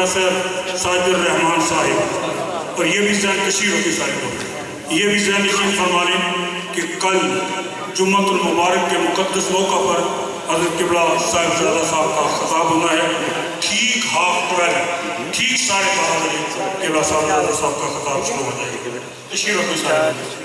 Professor Sajid الرحمان صاحب، اور یہ بھی ذہن کشیر ہوتی صاحب کو یہ بھی ذہن نشین فرما لیں کہ کل جمعۃ المبارک کے مقدس موقع پر حضرت قبلہ صاحبزادہ صاحب کا خطاب ہونا ہے، ٹھیک 12:30 ٹھیک 12:30 بجے قبلہ صاحبزادہ صاحب کا خطاب شروع ہو جائے گا. تشریف رکھیں صاحب.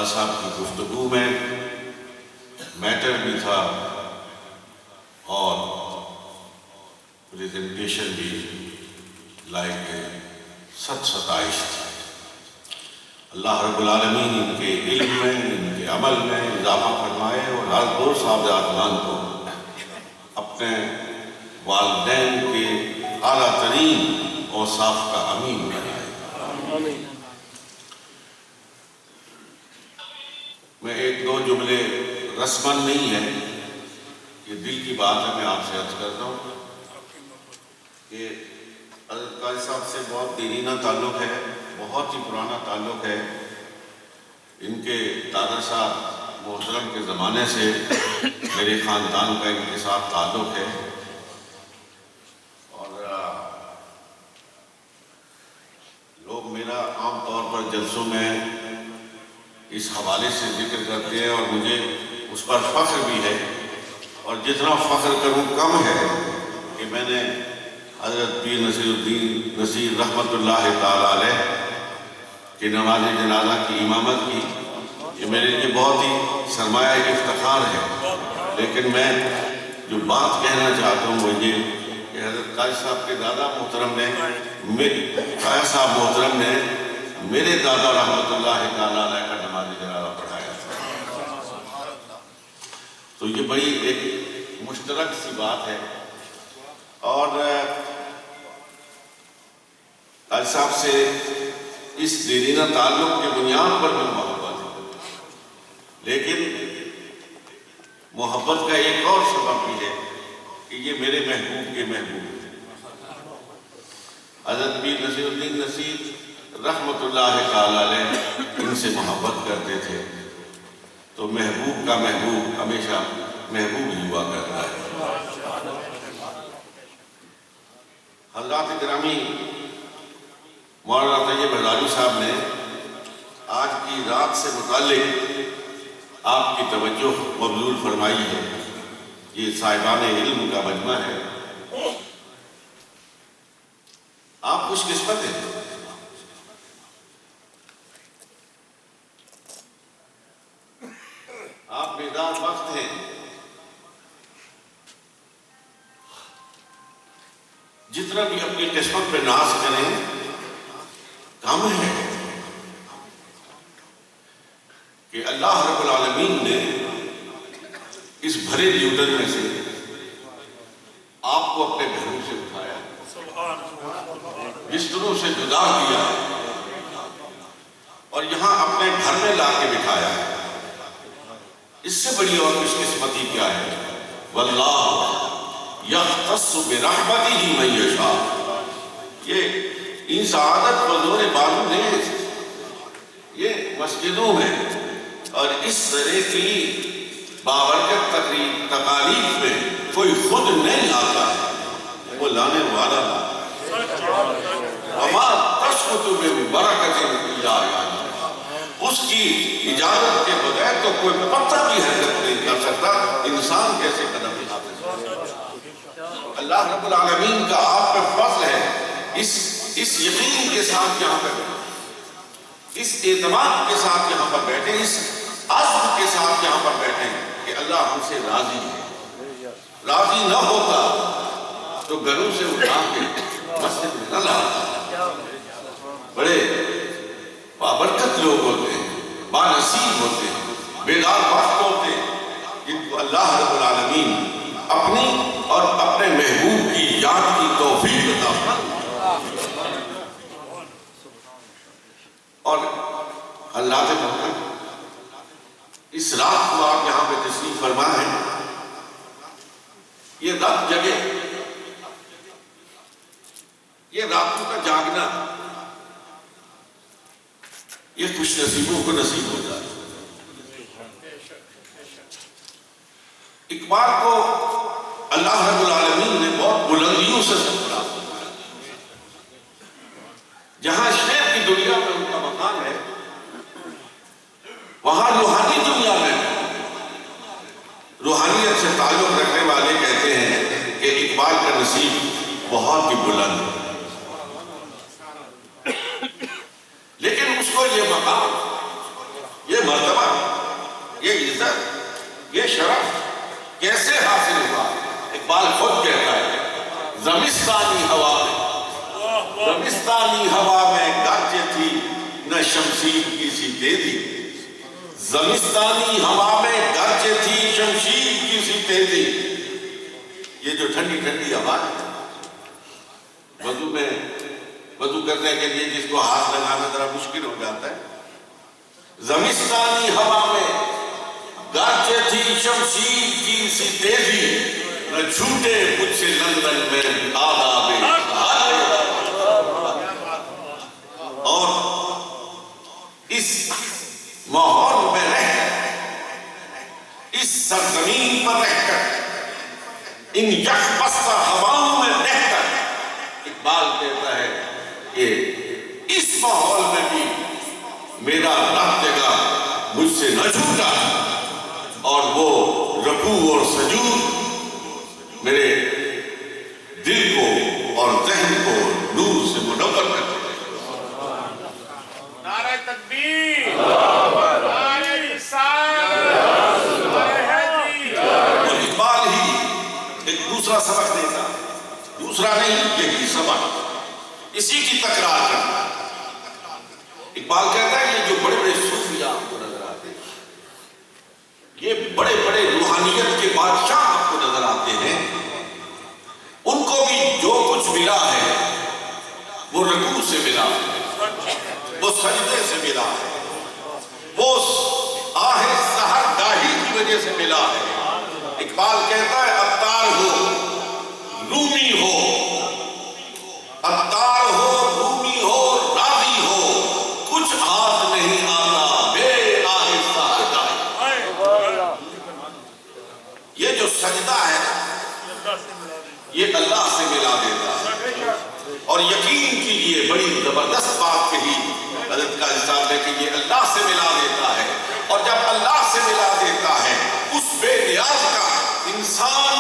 صاحب کی گفتگو میں میٹر بھی تھا اور پریزنٹیشن بھی لائک 727 تھی. اللہ رب العالمین ان کے علم میں، ان کے عمل میں اضافہ فرمائے اور ہر دو صاحبزادگان کو اپنے والدین کے اعلیٰ ترین اوصاف کا امین بنائے۔ میں ایک دو جملے رسماً نہیں ہے، یہ دل کی بات ہے، میں آپ سے عرض کرتا ہوں کہ حضرت قاری صاحب سے بہت دیرینہ تعلق ہے، بہت ہی پرانا تعلق ہے۔ ان کے دادا صاحب محترم کے زمانے سے میرے خاندان کا ان کے ساتھ تعلق ہے، اور لوگ میرا عام طور پر جلسوں میں اس حوالے سے ذکر کرتے ہیں اور مجھے اس پر فخر بھی ہے، اور جتنا فخر کروں کم ہے کہ میں نے حضرت پیر نصیر الدین نصیر رحمۃ اللہ تعالیٰ علیہ کی نماز جنازہ کی امامت کی، یہ میرے لیے بہت ہی سرمایہ افتخار ہے۔ لیکن میں جو بات کہنا چاہتا ہوں وہ یہ کہ حضرت قاری صاحب کے دادا محترم نے، قاری صاحب محترم نے میرے دادا رحمۃ اللہ تعالیٰ علیہ کا نماز جنازہ پڑھایا تھا، تو یہ بڑی ایک مشترک سی بات ہے۔ اور قاری صاحب سے اس دیرینہ تعلق کے بنیاد پر بھی محبت ہے، لیکن محبت کا ایک اور سبب بھی ہے کہ یہ میرے محبوب کے محبوب ہیں۔ حضرت پیر نصیر الدین نصیر رحمۃ اللہ تعالیٰ علیہ ان سے محبت کرتے تھے، تو محبوب کا محبوب ہمیشہ محبوب ہی ہوا کرتا ہے۔ حضرات گرامی، مولانا طیب ہزاری صاحب نے آج کی رات سے متعلق آپ کی توجہ مبذول فرمائی ہے۔ یہ صاحبان علم کا مجمع ہے، آپ خوش قسمت ہیں، آپ بیدار وقت ہیں، جتنا بھی اپنی قسمت پہ ناز کریں کم ہے کہ اللہ رب العالمین نے اس بھرے لیوٹن میں سے آپ کو اپنے گھروں سے اٹھایا، بستروں سے جدا کیا اور یہاں اپنے گھر میں لا کے بٹھایا ہے۔ اس سے بڑی اور خوش قسمتی کیا ہے؟ واللہ یختص برحمتہ من یشاء۔ یہ ان سعادت بزور بازو نے یہ مسجدوں میں اور اس طرح کی بابرکت تقاریب میں کوئی خود نہیں لاتا ہے، وہ لانے والا لاتا ہے۔ وما تسقط من برکۃ الا یعلمها، اس کی اجازت کے بغیر تو کوئی پتہ بھی حرکت نہیں کر سکتا، انسان کیسے قدم اٹھا سکتا۔ اللہ رب العالمین کا آپ پر فضل ہے، اس یقین کے ساتھ یہاں پر بیٹھیں، اس اعتماد کے ساتھ یہاں پر بیٹھیں، اس عزم کے ساتھ یہاں پر بیٹھیں کہ اللہ ہم سے راضی ہے۔ راضی نہ ہوتا تو گھروں سے اٹھا کے مسجد میں نہ لاتا۔ بڑے بابرکت لوگ ہوتے ہیں، بانصیب ہوتے ہیں، بیدار وقت ہوتے ہیں، جن کو اللہ رب العالمین اپنی اور اپنے محبوب کی یاد کی توفیق عطا فرمائے۔ اور اللہ کے محبوب اس رات کو آپ یہاں پہ تشریف فرما ہے، یہ رات جگے، یہ راتوں کا جاگنا، یہ خوش نصیبوں کو نصیب ہو جائے۔ اقبال کو اللہ رب العالمین نے بہت بلندیوں سے سنبھالا، جہاں شعر کی دنیا میں ان کا مقام ہے، وہاں روحانی دنیا میں روحانیت سے تعلق رکھنے والے کہتے ہیں کہ اقبال کا نصیب بہت ہی بلند ہے، لیکن اس کو یہ مقام، یہ مرتبہ، یہ عزت، یہ شرف کیسے حاصل ہوا؟ اقبال خود کہتا ہے، زمستانی ہوا میں گرج تھی نہ شمشیر کی سی تیزی، زمستانی ہوا میں گرج تھی شمشیر کی سی تیزی. یہ جو ٹھنڈی ٹھنڈی ہوا ہے وضو کرنے کے لیے جس کو ہاتھ لگانا ذرا مشکل ہو جاتا ہے، زمستانی ہوا میں گرج تھی شمشیر کی سی تیزی، نہ چھوٹے مجھ سے لندن میں آداب. اور اس ماحول میں رہ کر، اس سرزمین پر رہ کر، ان یکبستہ ہواؤں میں رہ کر، اقبال کہتا ہے کہ اس ماحول میں بھی میرا رب جگہ مجھ سے نہ چھوٹا، اور وہ رکوع اور سجود میرے دل کو اور ذہن کو نور سے منور کرتے ہیں. نعرہ تکبیر، نعرہ رسالت، نعرہ حیدری. اور اقبال ہی ایک دوسرا سبق دیتا ہے، دوسرا نہیں، یہی سبق، اسی کی تکرار کرتا ہے. اقبال کہتا ہے یہ جو بڑے بڑے صوفیاء آپ کو نظر آتے ہیں، یہ بڑے بڑے روحانیت کے بادشاہ آپ کو نظر آتے ہیں، ان کو بھی جو کچھ ملا ہے وہ رکوع سے ملا ہے، وہ سجدے سے ملا ہے، وہ آہ سحر گاہی کی وجہ سے ملا ہے. اقبال کہتا ہے عطار ہو، رومی ہو، عطار ہو، رومی ہو، راضی ہو، کچھ ہاتھ نہیں آتا بے آہ سحر گاہی. یہ جو سجدہ ہے یہ اللہ سے ملا دیتا ہے. اور یقین کیجئے بڑی زبردست بات کہی حضرت قاضی صاحب نے کہ یہ اللہ سے ملا دیتا ہے. اور جب اللہ سے ملا دیتا ہے اس بے نیاز کا انسان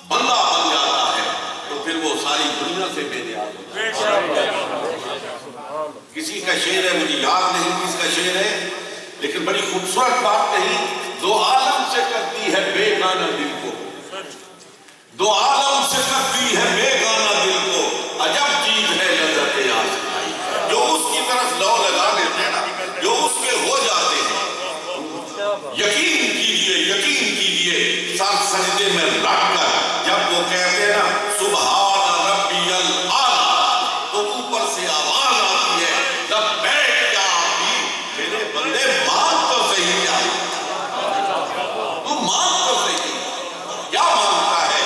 بندہ بن جاتا ہے تو پھر وہ ساری دنیا سے بے نیاز ہوتا ہے. کسی کا شعر ہے، مجھے یاد نہیں کس کا شعر ہے، لیکن بڑی خوبصورت بات کہی، دو عالم سے کرتی ہے بے گانا دل کو، دو عالم سے کرتی ہے بے گانا دل کو، عجب چیز ہے لذت آشنائی. جو اس کی طرف لو لگا لیتے ہیں نا، جو اس کے ہو جاتے ہیں، یقین کیجئے سر سجدے میں رکھ کر جب وہ کہتے ہیں نا سبحان ربی الاعلی، تو اوپر سے آواز آتی ہے لبیک یا عبدی، میرے بندے مان تو صحیح ہے، تو مان تو صحیح. کیا مانگتا ہے؟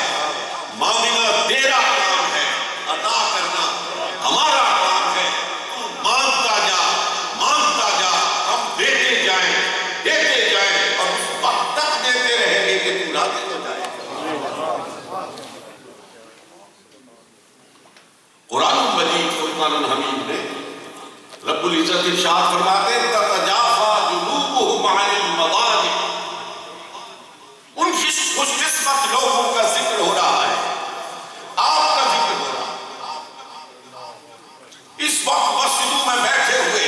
مانگنا تیرا کام ہے، عطا کرنا ہمارا کام ہے. تو مانگتا جا، ہم دیتے جائیں، اور اس وقت تک دیتے رہیں گے کہ تو راضی ہو جائے. قرآن مجید فرقان الحمید میں رب العزت ارشاد فرماتے ہیں تتجافا جنوبہم عن المضاجع. ان خوش قسمت لوگوں کا ذکر ہو رہا ہے، آپ کا ذکر ہو رہا ہے. اس وقت مسجدوں میں بیٹھے ہوئے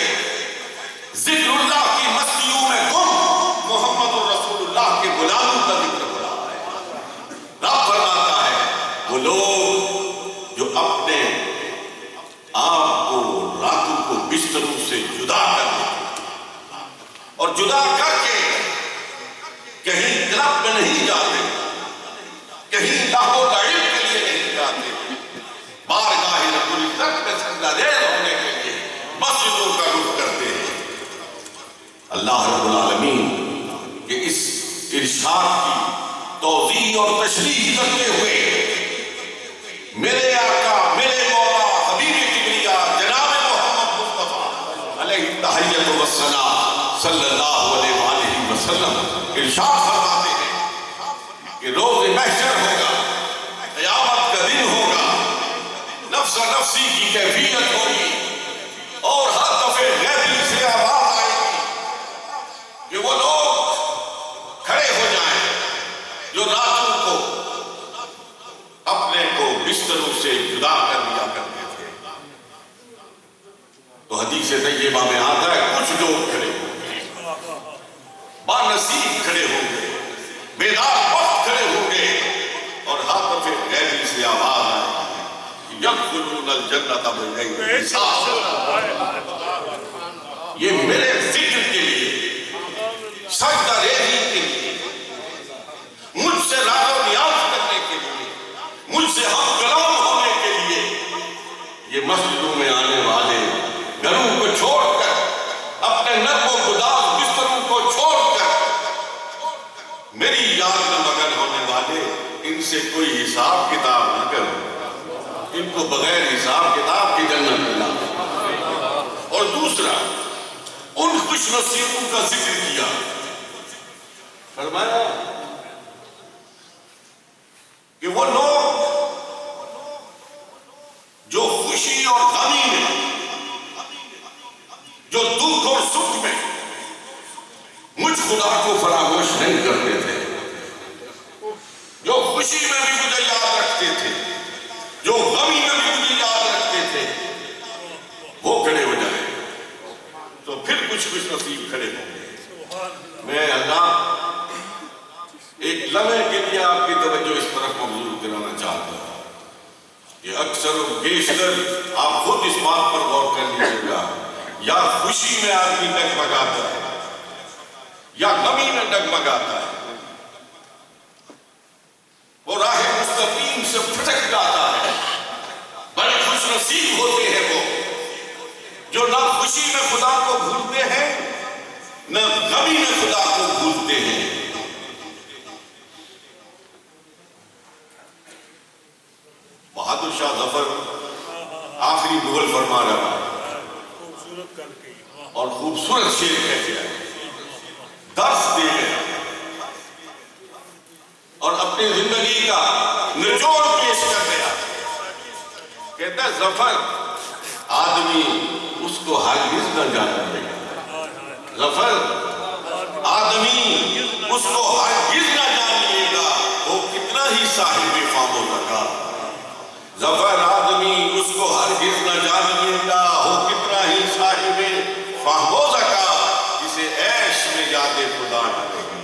ذکر اللہ کی مسجدوں میں گم محمد الرسول اللہ کے غلاموں کا ذکر ہو رہا ہے. رب فرماتا ہے وہ لوگ جو اپنے آپ کو راتوں کو بستروں سے جدا کر دیتے اور جدا کر کے کہیں کلب میں نہیں جاتے، کہیں لہو لعب کے لیے نہیں جاتے، بارگاہ رب العزت میں سجدہ ریز ہونے کے لیے مسجدوں کا رخ کرتے ہیں. اللہ رب العالمین کے اس ارشاد کی توضیح اور تشریح کرتے ہوئے میرے آقا، میرے مولا، حبیب کبریا جناب محمد مصطفیٰ علیہ التحیۃ والثناء صلی اللہ علیہ وآلہ وسلم ارشاد فرماتے ہیں کہ روز محشر ہوگا، قیامت کا دن ہوگا، نفس نفسی کی کیفیت ہوگی، اور ہر دفعہ غیبی سے آواز آئے گی کہ وہ لوگ کھڑے ہو جائیں جو راتوں کو اپنے کو بستروں سے جدا کر دیا کرتے تھے. تو حدیث طیبہ میں آتا ہے کچھ لوگ کھڑے ہوں گے، بانصیب کھڑے ہوں گے، بیدار وقت کھڑے ہوں گے، اور ہر دفعہ غیبی سے آواز آئے گی یدخلون الجنۃ بغیر حساب. کہ مسجدوں میں آنے والے گھروں کو چھوڑ کر، اپنے نرم و گداز بستروں کو چھوڑ کر میری یاد میں مگن ہونے والے، ان سے کوئی حساب کتاب نہ کرو، ان کو بغیر حساب کتاب کی جنت ملا۔ اور دوسرا، ان خوش نصیبوں کا ذکر کیا، فرمایا کہ وہ لوگ جو خوشی اور غمی میں، جو دکھ اور سکھ میں مجھ خدا کو فراموش نہیں کرتے تھے، جو خوشی میں بھی مجھے یاد رکھتے تھے، جو غمی میں بھی مجھے یاد رکھتے تھے، وہ کھڑے ہو جائیں تو پھر کچھ خوش نصیب کھڑے ہوں گے۔ میں اللہ ایک لمحے کے لیے آپ کی توجہ اس طرف مبذول کرانا چاہتا ہوں کہ اکثر و بیشتر آپ خود اس بات پر غور کر لیجیے گا، یا خوشی میں آدمی ڈگمگاتا ہے یا غمی میں ڈگمگاتا ہے، وہ راہ مستقیم سے پھٹک جاتا ہے۔ بڑے خوش نصیب ہوتے ہیں وہ جو نہ خوشی میں خدا کو بھولتے ہیں، نہ غمی میں خدا کو بھولتے ہیں۔ بہادر شاہ ظفر آخری مغل فرما رہا اور خوبصورت شعر کہہ گیا، درس دے گیا اور اپنی زندگی کا نچوڑ پیش کر گیا۔ کہتا ہے ظفر آدمی اس کو ہرگز نہ جانے گا، ظفر آدمی اس کو ہرگز نہ جانے گا، وہ کتنا ہی صاحب فام و زکات، ظفر آدمی اس کو ہرگز نہ جانے گا، وہ کتنا ہی صاحب فام و زکات، جسے عیش میں یاد خدا نہ رہے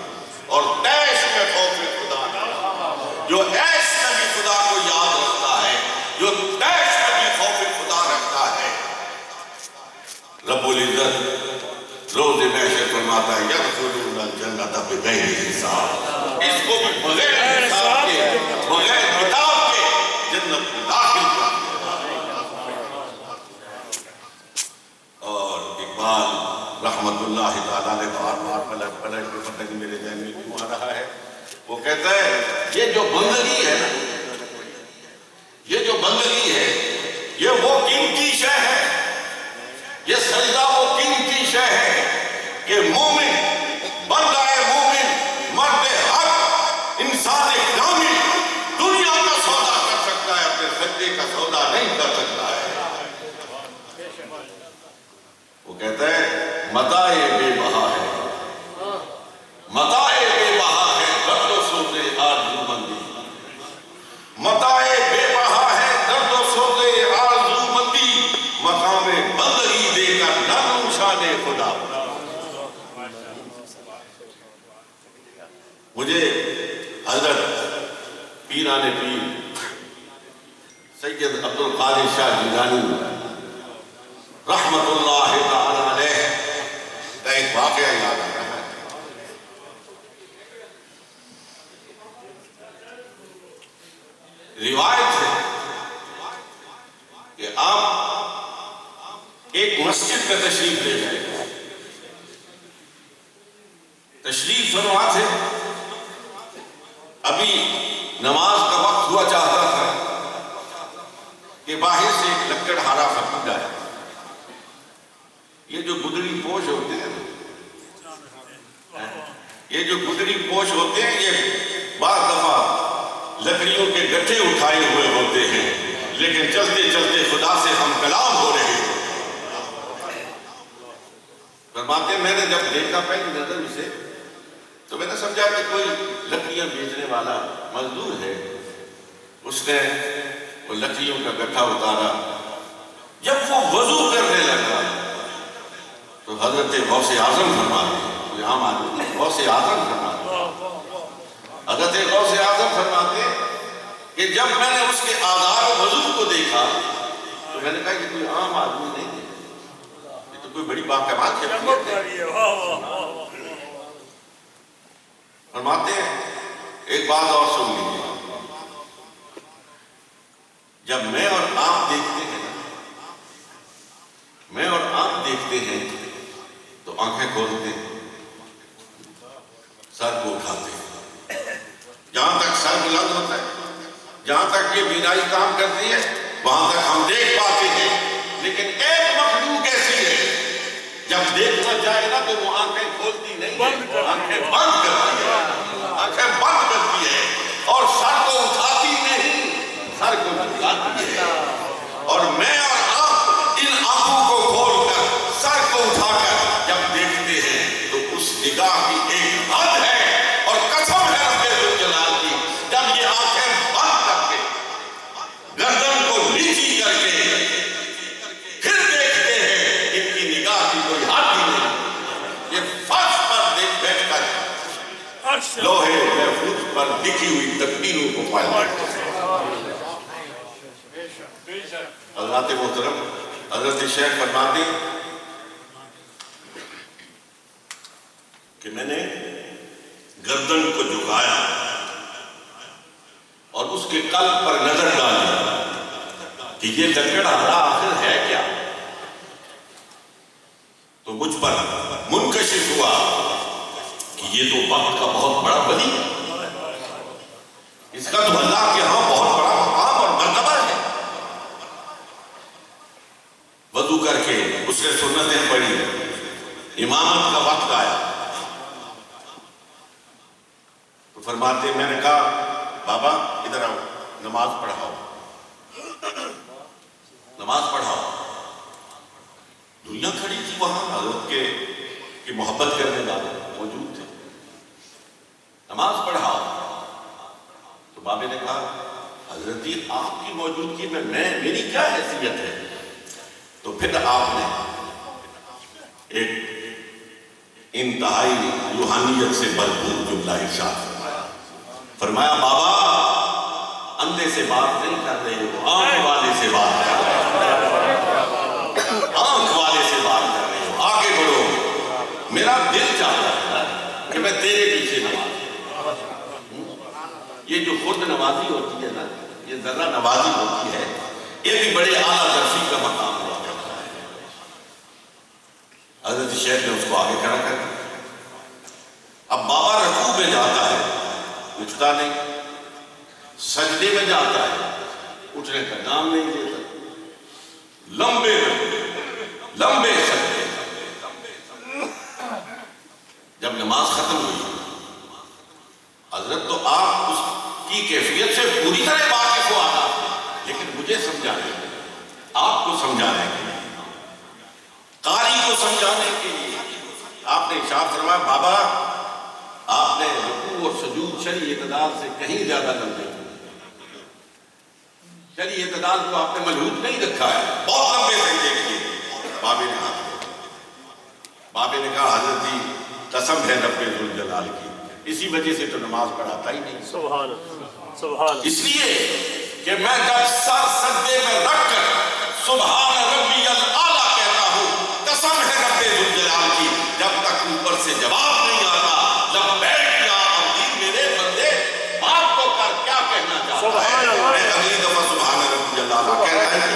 اور تیش میں خوف خدا نہ رہے، جو عیش میں بھی خدا کو یاد رکھتا ہے، جو تیش میں بھی خوف خدا رکھتا ہے، رب العزت روز محشر فرماتا ہے یدخلون الجنت بغیر حساب، اس کو بھی بغیر حساب کے، بغیر کتاب کے جنت میں داخل کر دیا۔ اور اقبال رحمت اللہ تعالیٰ نے بار بار پلٹ کے پتہ کہ میرے ذہن میں کیوں آ رہا ہے، وہ کہتا ہے یہ جو بندگی ہے نا، یہ جو بندگی ہے، یہ وہ قیمتی شے ہے، یہ سجدہ وہ قیمتی شے ہے کہ مومن، بندہ مومن، مرد حق، انسان کامل دنیا کا سودا کر سکتا ہے، اپنے سجدے کا سودا نہیں کر سکتا ہے۔ وہ کہتا ہے متاع بے بہا ہے، متاع بے بہا ہے درد و سوز آرزو مندی، متاع بے بہا ہے درد و سوز آرزو مندی، مقام بندگی دے کر نہ نوشان خدا۔ مجھے حضرت پیران پیر سید عبد القادر شاہ جیلانی رحمت اللہ تعالی علیہ کا ایک واقعہ یاد آ رہا ہے۔ روایت ہے کہ آپ ایک مسجد کا تشریف لے جائیں، تشریف فرما تھے، ابھی نماز کا وقت ہوا چاہتا تھا کہ باہر سے ایک لکڑہارا فقیر آیا۔ یہ جو گدڑی پوش ہوتے ہیں، یہ جو گدڑی پوش ہوتے ہیں، یہ بعض دفعہ لکڑیوں کے گٹھے اٹھائے ہوئے ہوتے ہیں، لیکن چلتے چلتے خدا سے ہم کلام ہو رہے ہیں۔ فرماتے میں نے جب دیکھا پہلی نظر اسے تو میں نے سمجھا کہ کوئی لکڑیاں بیچنے والا مزدور ہے، اس نے وہ لکڑیوں کا گٹھا اتارا۔ جب وہ وضو کرنے لگا تو حضرت غوث اعظم فرماتے ہیں، کوئی عام آدمی نہیں، غوث اعظم فرماتے ہیں، حضرت غوث اعظم فرماتے ہیں کہ جب میں نے اس کے آداب وضو کو دیکھا تو میں نے کہا کہ کوئی عام آدمی نہیں ہے، یہ تو کوئی بڑی باقیمت ہے۔ فرماتے ہیں ایک بات اور سن لیجیے، جب میں اور آپ دیکھتے ہیں دیکھتے ہیں تو آنکھیں کھولتے ہیں، سر کو اٹھاتے ہیں، جہاں تک سر بلند ہوتا ہے، جہاں تک یہ بینائی کام کرتی ہے وہاں تک ہم دیکھ پاتے ہیں، لیکن ایک مخلوق ایسی ہے جب دیکھنا چاہے نا تو وہ آنکھیں کھولتی نہیں ہے، آنکھیں بند کرتی ہے، آنکھیں بند کرتی ہے اور سر کو اٹھاتی نہیں، سر کو جھکاتی ہے۔ اور میں اور آپ ان آنکھوں کو کھول کر سر کو اٹھا کر جب دیکھتے ہیں تو اس نگاہ کی ایک حد ہے، اور قسم ہے رب ذوالجلال کی، جب یہ آنکھیں بند کر کے گردن کو نیچی کر کے پھر دیکھتے ہیں، ان کی نگاہ کی کوئی حد ہی نہیں، یہ فرش پر بیٹھ کر لوہے محفوظ پر لکھی ہوئی تقدیروں کو پڑھتے ہیں۔ حضرات محترم، حضرت شیخ فرماتے ہیں کہ میں نے گردن کو جھکایا اور اس کے قلب پر نظر ڈالی کہ یہ لکڑہارا آخر ہے کیا، تو مجھ پر منکشف ہوا کہ یہ تو وقت کا بہت بڑا ولی ہے، اس کا تو اللہ کے ہاں بہت بڑا مقام اور مرتبہ ہے۔ وضو کر کے اس نے سنتیں پڑھی، امامت کا وقت آیا تو فرماتے میں نے کہا بابا ادھر آؤ، نماز پڑھاؤ، نماز پڑھاؤ۔ دنیا کھڑی تھی وہاں، حضرت کی محبت کرنے والے موجود تھے، نماز پڑھاؤ۔ تو بابے نے کہا حضرت جی آپ کی موجودگی میں میری کیا حیثیت ہے؟ تو پھر آپ نے ایک انتہائی روحانیت سے بھرپور جملہ ارشاد فرمایا بابا اندھے سے بات نہیں کر رہے ہو، آنکھ والے سے بات کر رہے ہو، آنکھ والے سے بات کر رہے ہو، آگے بڑھو، میرا دل چاہتا ہے کہ میں تیرے پیچھے نماز۔ یہ جو خود نوازی ہوتی ہے نا، یہ ذرہ نوازی ہوتی ہے، یہ بھی بڑے اعلیٰ درجے کا مقام ہوا کرتا ہے۔ حضرت شیخ نے اس کو آگے کھڑا کر اب بابا رکوع میں جاتا ہے، اٹھتا نہیں، سجدے میں جاتا ہے، اٹھنے کا نام نہیں لیتا، لمبے لمبے سجدے۔ جب نماز ختم ہوئی حضرت تو آپ اس کی کیفیت سے پوری طرح واقف ہو آتا، لیکن مجھے سمجھانے کے لیے، آپ کو سمجھانے کے لیے، قاری کو سمجھانے کے لیے آپ نے ارشاد فرمایا بابا آپ نے رکوع اور سجود شرعی اعتدال سے کہیں زیادہ لمبے، شرعی اعتدال کو آپ نے ملحوظ نہیں رکھا ہے، بہت لمبے سجدے کیے۔ بابے نے ہاتھ بابے نے کہا حضرت جی قسم ہے رب ذوالجلال کی، اسی وجہ سے تو نماز پڑھاتا ہی نہیں۔ سبحان اللہ، سبحان اللہ۔ اس لیے کہ میں جب سر سجدے میں رکھ کر سبحان ربی الاعلیٰ کہتا ہوں، قسم ہے رب ذوالجلال کی، جب تک اوپر سے جواب نہیں آتا لبیک یا عبدی میرے بندے بات تو کر، کیا کہنا چاہتا ہے؟ میں اگلی دفعہ سبحان ربی الاعلیٰ کہتا ہے۔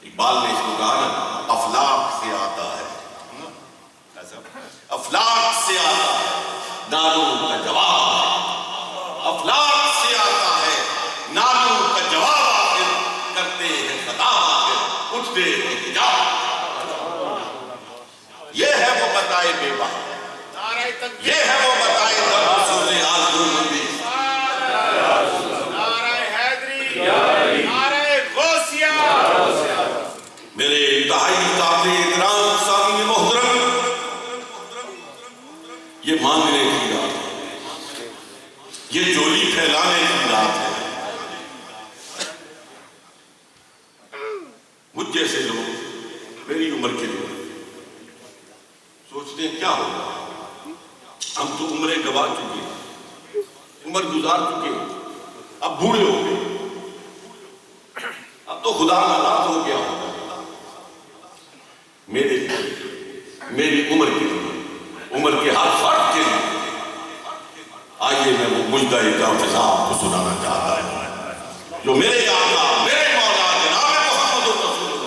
اقبال نے اس کو کہا نا افلاک سے آتا ہے، افلاک سے آتا ہے نالوں کا جواب، افلاک سے آتا ہے نالوں کا جواب، آخر کرتے ہیں خطا، آخر اٹھتے ہیں حجاب۔ یہ ہے وہ بتائے بے بہا، یہ ہے وہ بتائے در رسول آزم نبی، نعرہ حیدری، نعرہ غوثیہ۔ میرے انتہائی قابل احترام سامعین محترم، یہ مانگنے کی رات ہے، یہ جولی پھیلانے کی رات ہے۔ مجھ جیسے لوگ میری عمر کے لوگ سوچتے ہیں کیا ہوگا، ہم تو عمریں گوا چکے، عمر گزار چکے، اب بوڑھے ہو گئے، اب تو خدا ناراض ہو گیا ہوگا۔ میری عمر کے لیے، عمر کے ہر فرد کے لیے آئیے میں وہ مجدہ فضا آپ کو سنانا چاہتا ہوں جو میرے آقا، میرے مولا جناب محمد رسول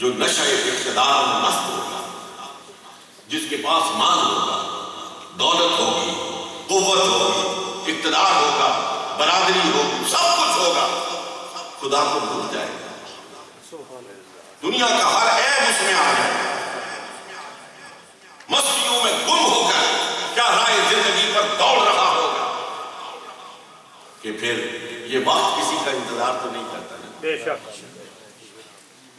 جو نشہ اقتدار میں مست ہوگا، جس کے پاس مال ہوگا، دولت ہوگی، قوت ہوگی، اقتدار ہوگا، برادری ہوگی، سب کچھ ہوگا، خدا کو بھول جائے گا۔ دنیا کا ہر عیب اس میں آ جائے گا، مستیوں میں گم ہو کر کیا رائے زندگی پر دوڑ رہا ہوگا کہ پھر یہ وقت کسی کا انتظار تو نہیں کرتا نا۔ بے شک۔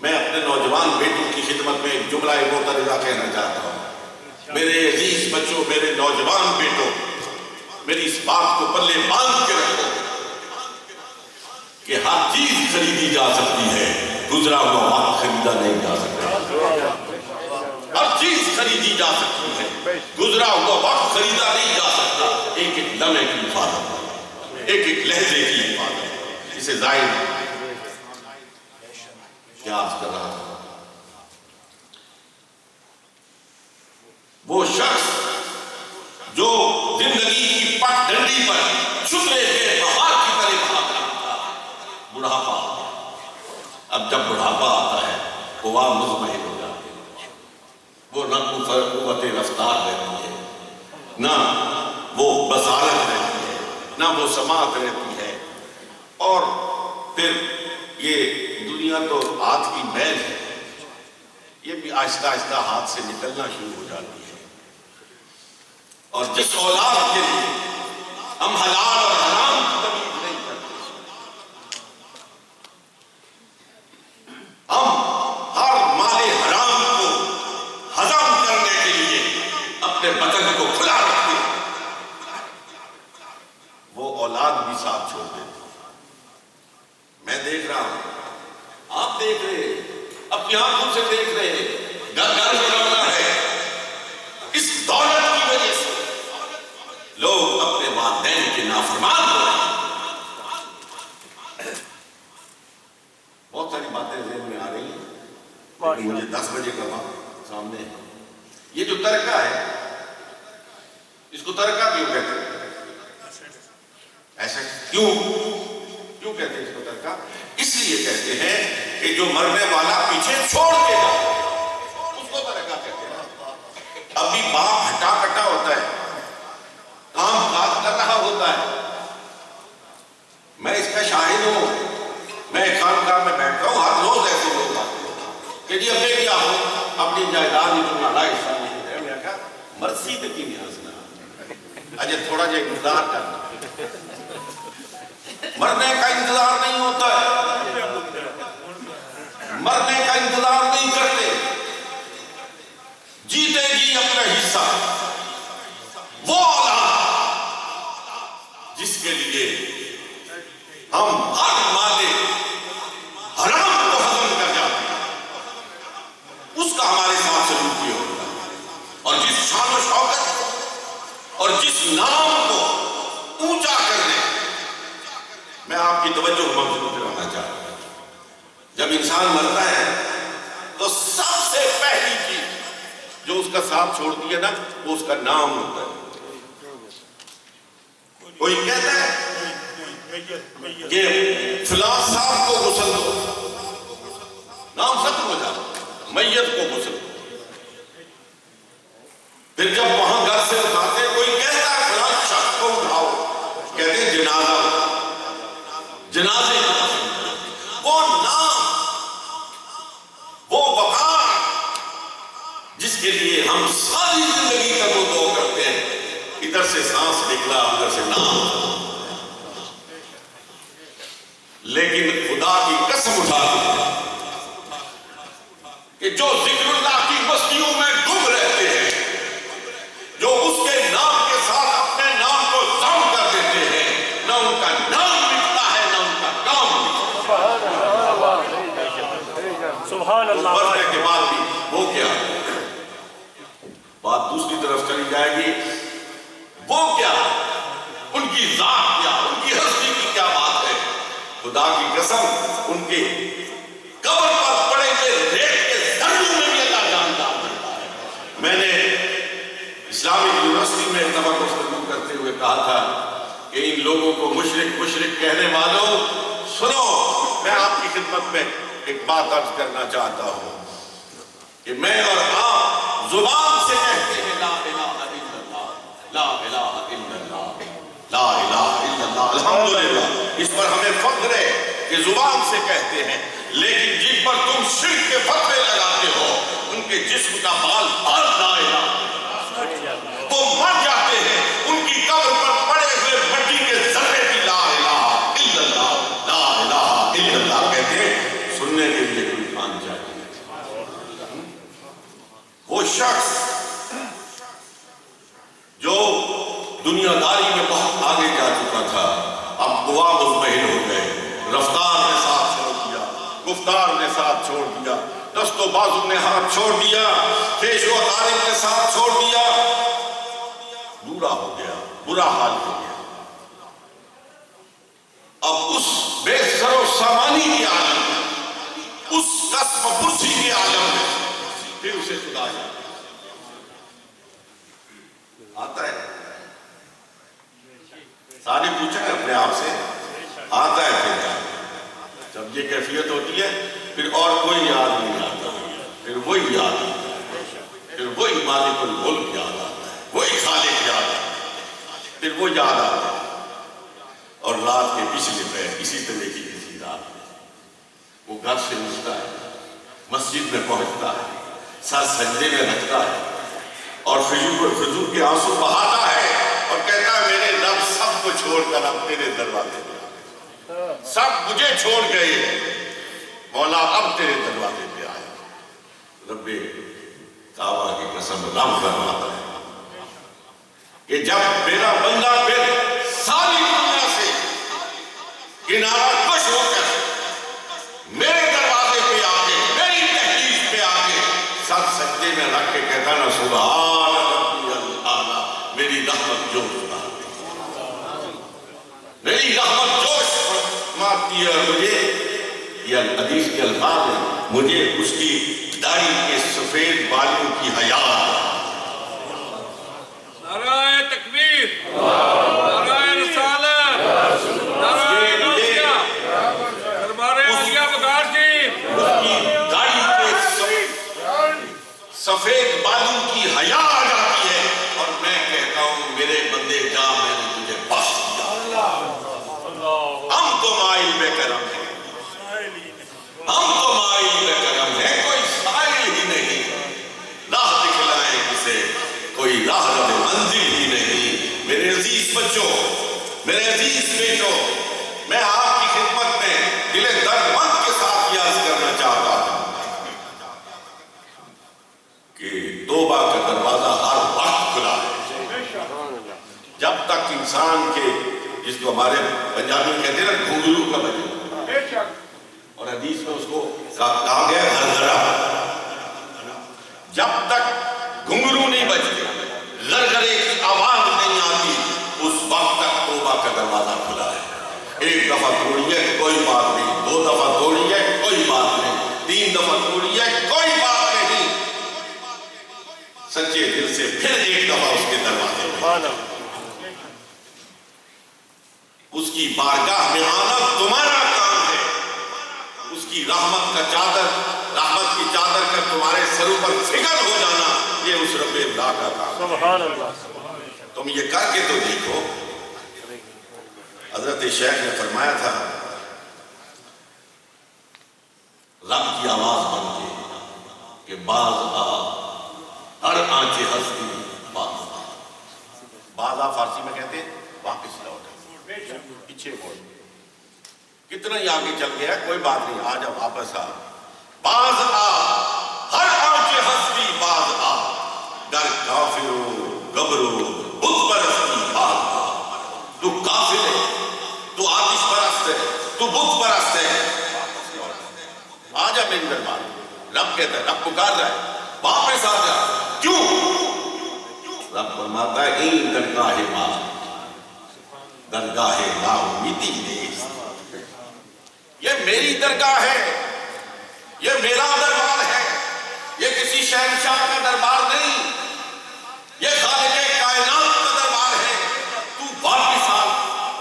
میں اپنے نوجوان بیٹوں کی خدمت میں ایک جملہ معترضہ کہنا چاہتا ہوں۔ میرے عزیز بچوں، میرے نوجوان بیٹوں، میری اس بات کو پلے باندھ کے رکھو کہ ہر چیز خریدی جا سکتی ہے، گزرا ہوا وقت خریدا نہیں جا سکتا۔ ہر چیز خریدی جا سکتی ہے، گزرا ہوا وقت خریدا نہیں جا سکتا۔ ایک ایک لمحے کی حفاظت، ایک ایک لہجے کی حفاظت، اسے ضائع کیا عرض کر رہا تھا۔ وہ شخص جو زندگی کی پٹ ڈنڈی پر چھترے کے پہاڑ کی طرح بھاگ رہا تھا، بڑھاپا، اب جب بڑھاپا آتا ہے قوا مزمحل ہو جاتی ہے، وہ نہ قوت رفتار رہتی ہے، نہ وہ بصارت رہتی ہے، نہ وہ سماعت رہتی ہے، اور پھر یہ دنیا تو ہاتھ کی میل ہے، یہ بھی آہستہ آہستہ ہاتھ سے نکلنا شروع ہو جاتی ہے۔ اور جس اولاد کے لیے ہم حلال اور حرام کی تمیز نہیں کرتے، ہم ہر مال حرام کو ہضم کرنے کے لیے اپنے بدن کو کھلا رکھتے ہیں، وہ اولاد بھی ساتھ چھوڑ دیتے۔ میں دیکھ رہا ہوں، آپ دیکھ رہے، اپنی آنکھوں سے دیکھ رہے، گھر گھر میں رونا ہے، اس دولت کی وجہ سے لوگ اپنے والدین کے نافرمان ہو رہے ہیں۔ بہت ساری باتیں ذہن میں آ رہی ہیں، لیکن مجھے 10 بجے کا وقت سامنے ہے۔ یہ جو ترکہ ہے، اس کو ترکہ کیوں کہتے ہیں؟ ایسا کیوں کہتے ہیں اس کو ترکہ؟ اس لیے کہتے ہیں کہ جو مرنے والا پیچھے چھوڑ کے جائے اس کو ترکہ کہتے ہیں۔ ابھی باپ ہٹا کٹا ہوتا ہے، کام کاج کر رہا ہوتا ہے، میں اس کا شاہد ہوں، میں خانقاہ میں بیٹھتا ہوں، ہر روز ایسے لوگ آتے ہیں کہ جی ابھی کیا ہو اپنی جائیداد ہی تمہارا حصہ نہیں ہے۔ میں کہا مرسی تک ہی نہیں ہنسنا، اجے تھوڑا جا انتظار کرنا، مرنے کا انتظار نہیں ہوتا ہے، مرنے کا انتظار نہیں کرتے، جیتے جی اپنا حصہ۔ وہ اولاد جس کے لیے ہم ہر مال حرام کو ہضم کر جاتے ہیں، اس کا ہمارے ساتھ سلوک یہ ہوتا ہے، اور جس شان و شوکت اور جس نام کو اونچا کرنے میں آپ کی توجہ مبذول کرانا چاہتا ہوں۔ جب انسان مرتا ہے تو سب سے پہلی چیز جو اس کا ساتھ چھوڑتی ہے نا، وہ اس کا نام ہوتا ہے۔ کوئی کہتا ہے کہ فلاں صاحب کو غسل دو، نام ختم ہو جاتا، میت کو غسل دو۔ پھر جب وہاں گھر سے اٹھاتے، کوئی کہتا ہے فلاں شخص کو اٹھاؤ، کہتے ہیں جنازہ، جنازے وہ نام، وہ وقار جس کے لیے ہم ساری زندگی کا وہ دعا کرتے ہیں، ادھر سے سانس نکلا ادھر سے نام۔ لیکن خدا کی قسم اٹھا کہ جو ذکر اللہ کی بستیوں میں ڈوب رہتے ہیں، جو اس کے نام کے ساتھ اپنے نام کو ضم کر دیتے ہیں، نہ ان کا نام مٹتا ہے نہ ان کا کام مٹتا ہے۔ سبحان اللہ۔ مرنے کے بعد بھی وہ کیا، بات دوسری طرف چلی جائے گی، وہ کیا، ان کی ذات کیا، ان کی ہستی کی کیا بات ہے۔ خدا کی قسم ان کے قبر پر پڑے ہوئے ریت کے ذروں میں بھی اللہ جانتا ہے۔ میں نے اسلامک یونیورسٹی میں ایک دفعہ گفتگو کرتے ہوئے کہا تھا کہ ان لوگوں کو مشرک کہنے والوں، سنو، میں آپ کی خدمت میں ایک بات عرض کرنا چاہتا ہوں۔ کہ میں اور آپ زبان سے کہتے ہیں لا الہ الا اللہ، لا الہ الا اللہ، لا الہ الا اللہ، الحمدللہ، اس پر ہمیں فخر ہے کہ زبان سے کہتے ہیں، لیکن جن پر تم شرک کے فتوے لگاتے ہو ان کے جسم کا بال بال لا الہ، وہ مر جاتے ہیں، ان کی قبر پر پڑے ہوئے مٹی کے ذرے بھی لا الہ الا اللہ، لا الہ الا اللہ کہتے ہیں، سننے کے لیے کوئی کان چاہیے۔ وہ شخص جو دنیا داری میں بہت آگے جا چکا تھا، اب دعا مطمئن ہو گئے، رفتار نے ساتھ چھوڑ دیا، گفتار نے ساتھ چھوڑ دیا، دست و بازو نے ہاتھ چھوڑ دیا، پیش و عقارب نے ساتھ چھوڑ دیا، بورا ہو گیا، برا حال ہو گیا۔ اب اس بے سر و سامانی کے عالم میں، اس قسم و پرسی کے عالم میں پھر اسے خدا آتا ہے۔ سارے پوچھیں اپنے آپ سے، آتا ہے پھر کیا؟ جب یہ کیفیت ہوتی ہے پھر اور کوئی یاد نہیں آتا، پھر وہی یاد آتا ہے، پھر وہی مالک الملک یاد آتا ہے، وہی خالق یاد آتا ہے، پھر وہ یاد آتا ہے۔ اور رات کے پچھلے پہر اسی طرح کی کسی رات میں وہ گھر سے اٹھتا ہے، مسجد میں پہنچتا ہے، سر سجدے میں رکھتا ہے اور خضوع کے آنسو بہاتا ہے اور کہتا ہے میرے رب سب کو چھوڑ کر اب تیرے دروازے پہ آئے، سب مجھے چھوڑ گئے ہیں، مولا اب تیرے دروازے پہ آئے۔ رب کعبہ کی قسم رب فرماتا ہے کہ جب میرا بندہ پھر ساری دنیا سے کنارہ کش ہو کر میرے دروازے پہ آ کے، میری تحریر پہ آ کے سر سجدے میں رکھ کے کہتا نا سبحان ربی الاعلیٰ، میری رحمت جوش میری رحمت جوش فرماتی ہے، مجھے یہ حدیث کے الفاظ ہیں، مجھے اس کی داڑھی کے سفید بالوں کی حیا، نعرہ تکبیر، نعرہ رسالت، نعرہ غوثیہ، دربار عالیہ بغار جی، اس کی داڑھی کے سفید بالوں کی حیا آ جاتی ہے اور میں کہتا ہوں میرے بندے جا، میں نے تجھے بخش دیا۔ ہم تو مائل بے کرم ہیں، ہم تو مائل بے کرم ہیں، کوئی سائل ہی نہیں، راہ دکھلائے کسے کوئی راہ رب منزل ہی نہیں۔ میرے عزیز بچوں، میرے عزیز بیٹوں، میں آپ کی خدمت میں دل درد مند کے ساتھ یہ عرض کرنا چاہتا ہوں کہ توبہ کا دروازہ ہر وقت کھلا ہے، جب تک انسان کے، جس کو ہمارے پنجابی میں کہتے ہیں نا گھنگرو کا بجے، اور حدیث میں اس کو کہا گیا غرغرہ، جب تک گھنگرو نہیں بجتے، غرغرے کی آواز نہیں آتی، اس وقت تک توبہ کا دروازہ کھلا ہے۔ ایک دفعہ توڑی ہے کوئی بات نہیں، دو دفعہ توڑی ہے کوئی بات نہیں، تین دفعہ توڑی ہے کوئی بات نہیں، سچے دل سے پھر ایک دفعہ اس کے دروازے پہ، اس کی بارگاہ میں آنا تمہارا کام ہے، اس کی رحمت کا چادر، رحمت کی چادر کا تمہارے سروں پر فکر ہو جانا، یہ اس رب اللہ کا کام ہے۔ سبحان اللہ۔ تم یہ کر کے تو دیکھو۔ حضرت شیخ نے فرمایا تھا رب کی آواز بن کے کہ باز آ ہر آنچے ہستی باز آ، باز آ فارسی میں کہتے ہیں واپس لوٹ، پیچھے موڑ، کتنا ہی آگے چل گیا کوئی بات نہیں، آ جا واپس آ، باز آ ہر آنچے ہستی باز آ، در کافرو گبرو بت پرستی باز آ، تو کافر ہے، تو آتش پرست ہے، تو بت پرست ہے، آ جا میری دربار۔ رب کہتا ہے، رب پکار رہا ہے، واپس آ جا۔ کیوں؟ رب فرماتا ہے این درگاہ ما، درگاہ لا امیدی نیست، یہ میری درگاہ ہے، یہ میرا دربار ہے، یہ کسی شہنشاہ کا دربار نہیں، یہ خالق کائنات کا دربار ہے، تو واپس آ۔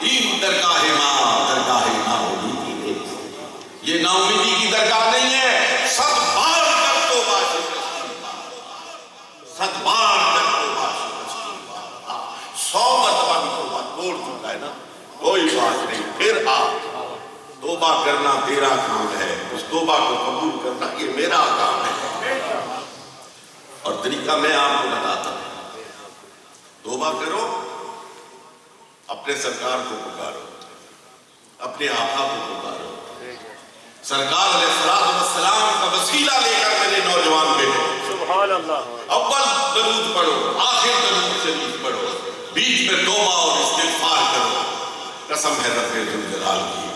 این درگاہ ما، درگاہ لا امیدی نیست، یہ نا امیدی کی درگاہ نہیں ہے، سب بار کر توبہ سے توبہ کو قبول کرنا یہ میرا کام ہے، اور طریقہ میں آپ کو بتاتا ہوں۔ توبہ کرو، اپنے سرکار کو پکارو، اپنے آقا کو پکارو، سرکار علیہ السلام کا وسیلہ لے کر میرے نوجوان بیٹے سبحان اللہ، اول درود پڑھو، آخر درود شریف پڑھو، بیچ میں توبہ اور استغفار کرو۔ قسم ہے رب ذوالجلال کی،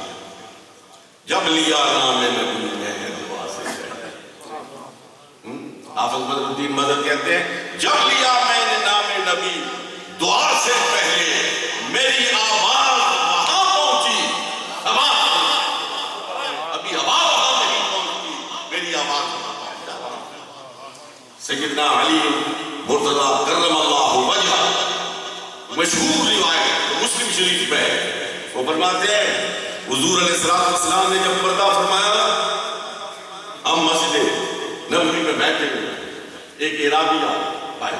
جب لیا نام نبی میں ہے دعا سے شہر۔ حافظ بدر الدین مدد کہتے ہیں جب لیا میں نے نام نبی دعا سے پہلے میری آواز وہاں پہنچی، ابھی ہوا وہاں نہیں پہنچتی، میری آواز وہاں پہنچ جاتی۔ سیدنا علی مرتضیٰ کرم اللہ وجہہ، مشہور روایت مسلم شریف میں وہ فرماتے ہیں حضور علیہ السلام نے جب پردہ فرمایا، ہم مسجد نبوی میں بیٹھے ہوئے، ایک عرابی آیا،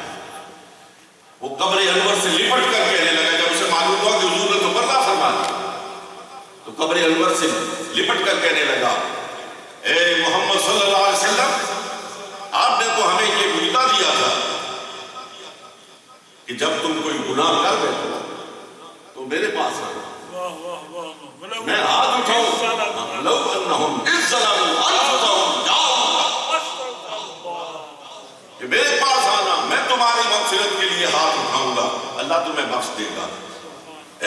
وہ قبر انور سے لپٹ کر کہنے لگا، جب اسے معلوم ہوا کہ حضور نے تو پردہ فرما دیا، تو قبر انور سے لپٹ کر کہنے لگا، اے محمد صلی اللہ علیہ وسلم، آپ نے تو ہمیں یہ وعدہ دیا تھا کہ جب تم کوئی گناہ کر بیٹھو تو میرے پاس آؤ، میں ہاتھ اٹھاؤں، لو انہم اذ ظلموا انفسہم جاؤں، کہ میرے پاس آنا، میں تمہاری مغفرت کے لیے ہاتھ اٹھاؤں گا، اللہ تمہیں بخش دے گا۔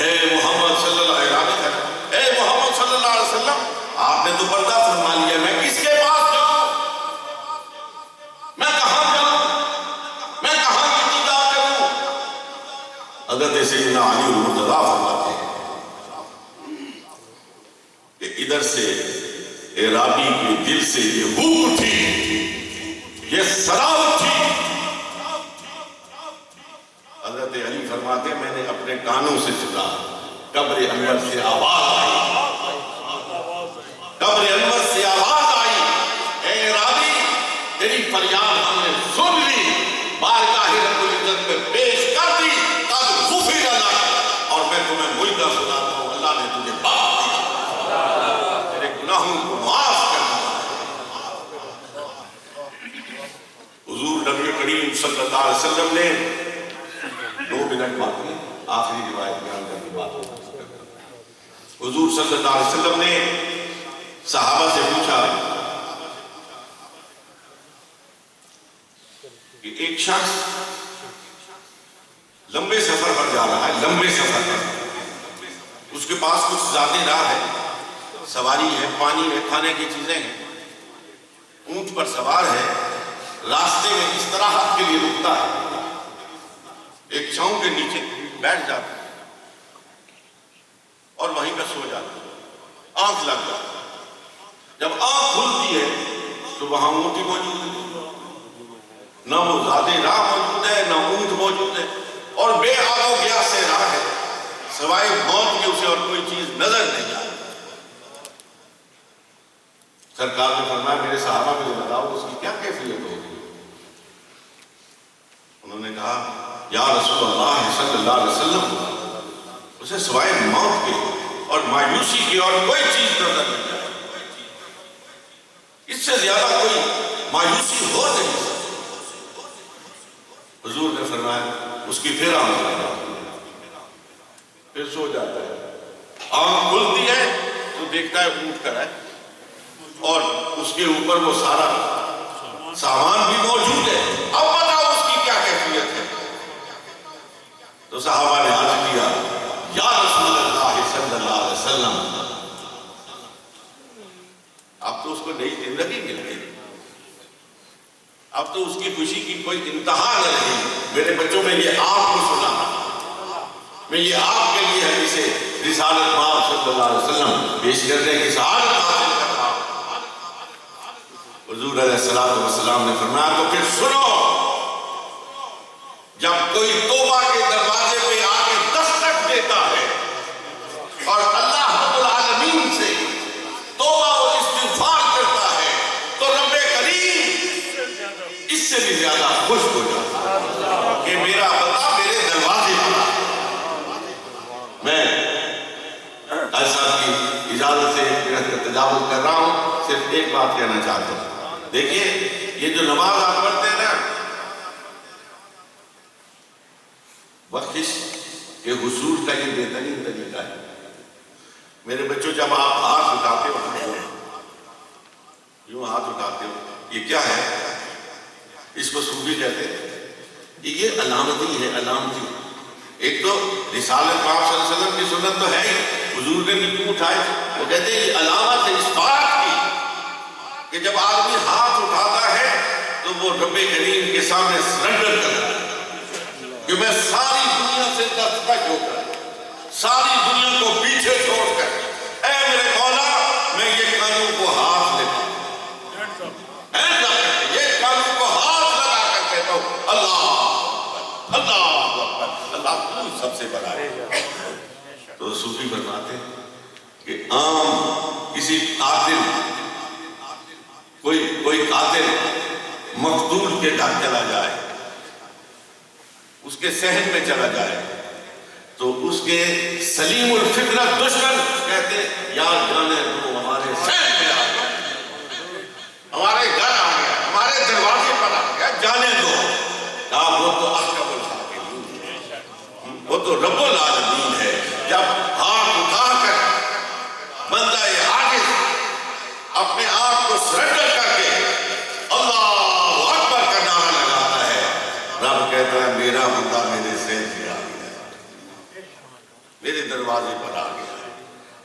اے محمد صلی اللہ علیہ وسلم، اے محمد صلی اللہ علیہ وسلم، آپ نے تو پردہ فرما لیا، میں کس کے پاس جاؤں، میں کہاں جاؤں، میں کہاں کی نگاہ کروں؟ حضرت سیدنا علی مرتضیٰ فرماتے ہیں کہ ادھر سے عرابی کے دل سے یہ ہوک اٹھی، یہ صدا اٹھی۔ حضرت علی فرماتے ہیں میں نے اپنے کانوں سے سنا، قبر انور سے آواز آئی، قبر انور سے آواز آئی، اے عرابی تیری فریاد ہم نے سن لی، بارگاہ رب العزت میں پیش کر دی، قد غفر لک، اور میں تمہیں وعدہ سناتا ہوں اللہ نے تجھے بخش دیا، تیرے گناہوں کو معاف کر دیا۔ حضور نبی کریم صلی اللہ علیہ وسلم نے 2 منٹ باقی، آخری روایت بیان کرنے کی بات ہوگی۔ حضور صلی اللہ علیہ وسلم نے صحابہ سے پوچھا کہ ایک شخص لمبے سفر پر جا رہا ہے، لمبے سفر پر، اس کے پاس کچھ زیادہ راہ ہے، سواری ہے، پانی ہے، کھانے کی چیزیں ہیں، اونٹ پر سوار ہے، راستے میں استراحت کے لیے رکتا ہے، ایک چھاؤں کے نیچے بیٹھ جاتا ہے اور وہیں پہ سو جاتا ہے، آنکھ لگ جاتا ہے۔ جب آنکھ کھلتی ہے تو وہاں اونٹ ہی موجود ہے، نہ وہ زیادہ راہ موجود ہے، نہ اونٹ موجود ہے، اور بے آب و گیا سے راہ ہے، سوائے موت کے اسے اور کوئی چیز نظر نہیں آتی۔ سرکار نے فرمایا میرے صحابہ کو بتاؤ اس کی کیا کیفیت ہوگی؟ انہوں نے کہا یا رسول اللہ صلی اللہ علیہ وسلم، اسے سوائے موت کے اور مایوسی کے اور کوئی چیز نظر نہیں آئی، اس سے زیادہ کوئی مایوسی ہو نہیں سکتی۔ حضور نے فرمایا اس کی پھر آنکھ لگ جاتی ہے، پھر سو جاتا ہے، آنکھ کھلتی ہے تو دیکھتا ہے اونٹ کھڑا ہے اور اس کے اوپر وہ سارا سامان بھی موجود ہے، اب بتاؤ اس کی کیا کیفیت ہے؟ تو صحابہ نے عرض کیا یا رسول اللہ صلی اللہ علیہ وسلم، اب تو اس کو نئی زندگی مل گئی، اب تو اس کی خوشی کی کوئی انتہا نہ رہی۔ میرے بچوں میں یہ آپ کو سنا، میں یہ آپ کے لیے حدیث رسالت مآب صلی اللہ علیہ وسلم پیش کرنے کی سعادت حاصل کر رہا ہوں۔ حضور علیہ السلام نے فرمایا تو پھر سنو، جب کوئی توبہ کے دروازے پہ آ کے دستک دیتا ہے اور اللہ رب العالمین سے توبہ و استغفار کرتا ہے تو رب کریم اس سے بھی زیادہ خوش ہو جاتا ہے کہ میرا بندہ میرے دروازے پر۔ میں صاحب کی اجازت سے تجاوز کر رہا ہوں۔ صرف ایک بات کہنا چاہتا ہوں. دیکھیے یہ جو نماز آپ پڑھتے ہیں نا، بخشش کے حصول کا یہ بہترین طریقہ ہے. میرے بچوں جب آپ ہاتھ اٹھاتے ہو، یوں ہاتھ اٹھاتے ہو، یہ کیا ہے؟ اس کو صوفی کہتے ہیں. یہ علامتی ہے، علامتی. ایک تو رسالت پاک صلی اللہ علیہ وسلم کی سنت تو ہے ہی، حضور نے بھی کیوں اٹھائے؟ وہ کہتے ہیں یہ علامت ہے اس بات کی کہ جب آدمی ہاتھ اٹھاتا ہے تو وہ رب کریم کے سامنے سرنڈر کرتا ہے کہ میں ساری دنیا سے دستک ہو کر، ساری دنیا کو پیچھے چھوڑ کر، اے میرے مولا میں یہ قانون کو ہاتھ لے یہ قانون کو ہاتھ لگا کر کہتا ہوں اللہ اللہ اللہ تو سب سے بڑا ہے. تو صوفی فرماتے ہیں کہ عام کسی قاتل، کوئی قاتل مقتول کے گھر چلا جائے، اس کے صحن میں چلا جائے، تو اس کے سلیم الفطرت دشمن کہتے یار جانے دو، ہمارے صحن میں آ گیا، ہمارے گھر آ گیا، ہمارے دروازے پر آ گیا، جانے دو. وہ تو احکم الحاکمین ہے، وہ تو رب العالمین ہے. جب ہاتھ اٹھا کر بندہ عاجز اپنے آپ کو سرنڈر کر کے اللہ اکبر کا نعرہ لگاتا ہے، رب کہتا ہے میرا بندہ میرے صحن میں آ گیا، میرے دروازے پر آ گیا.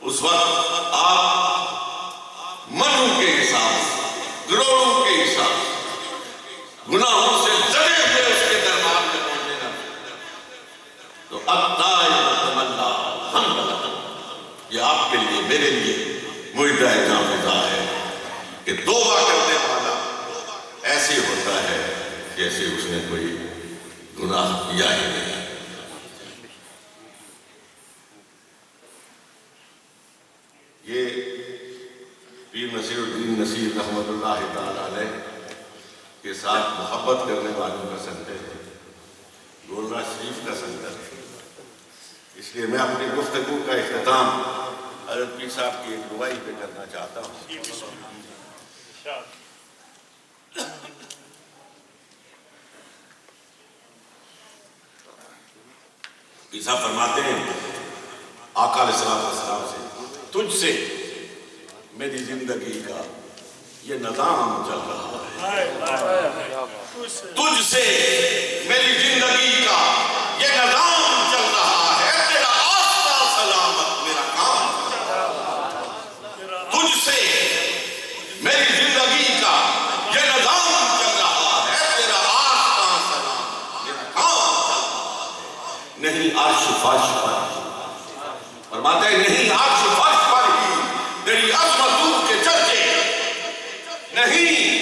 اس وقت آپ منوں کے حساب، گروہوں کے حساب، گناہوں سے زدے ہوئے اس کے دربار میں پہنچے گا. تو یہ آپ کے لیے، میرے لیے معدہ نافذہ ہے کہ توبہ کرنے والا ایسے ہوتا ہے جیسے اس نے کوئی گناہ کیا ہی نہیں. یہ پیر نصیر الدین نصیر رحمت اللہ تعالیٰ علیہ کے ساتھ محبت کرنے والوں کا سنٹر ہے، گولڑا شریف کا سنٹر ہے. اس لیے میں اپنی گفتگو کا اختتام حضرت پیر صاحب کی ایک دعائی پہ کرنا چاہتا ہوں. پیر صاحب فرماتے ہیں آقا علیہ السلام سے، تجھ سے میری زندگی کا یہ نظام چل رہا ہے، تجھ سے میری زندگی کا یہ نظام چل رہا ہے، تیرا آستہ سلامت میرا کام. تجھ سے میری زندگی کا یہ نظام چل رہا ہے، تیرا آستہ سلامت میرا کام چل رہا ہے. نہیں عرش فرش پر، فرماتے ہیں نہیں عرش فرش پر ہی تیری عظمتوں کے چرچے، نہیں